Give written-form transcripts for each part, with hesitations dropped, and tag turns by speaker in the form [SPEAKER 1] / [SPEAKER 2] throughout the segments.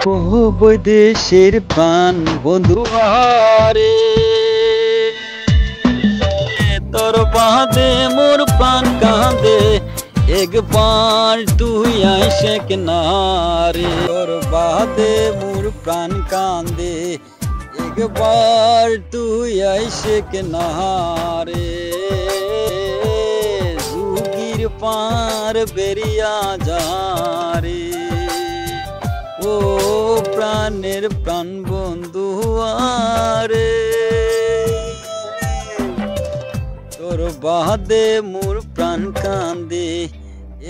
[SPEAKER 1] ও বৈদেশের প্রাণ বন্ধু আরে, তোর বাদে মোর প্রাণ কাঁদে, একবার তুই আইসে কিনারে। তোর বাদে মোর প্রাণ কাঁদে, একবার তুই আইসে কিনারে। যুগির পার বেরিয়া যারে, ও প্রাণের প্রাণ বন্ধু আরে, তোর বাদে মোর প্রাণ কান্দে,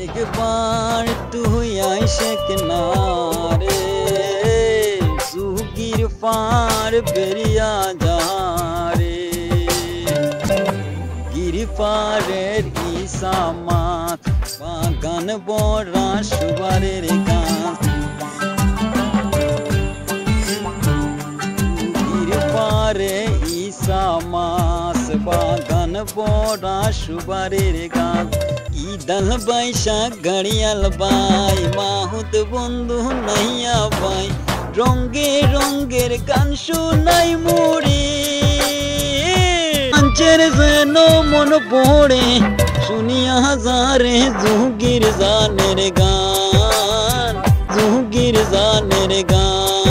[SPEAKER 1] একবার তুই আইসে কিনারে। যুগির পার বেরিয়া যারে, গিরি পারের ইসামাত বাগান বড়া সুবারের গান। পারে ঈসা মাস বাগান বড়া সুবারের গান। ঈদাল বৈশাখ ঘড়িয়াল বাই, মাহুত বন্ধু নাইয়া বাই, রঙ্গে রঙ্গের গান শুনাই মুড়ি। পাঞ্চের যেন মন পড়ে, শুনিয়া হাজারে যুগির জানের গান, যুগির জানের গান।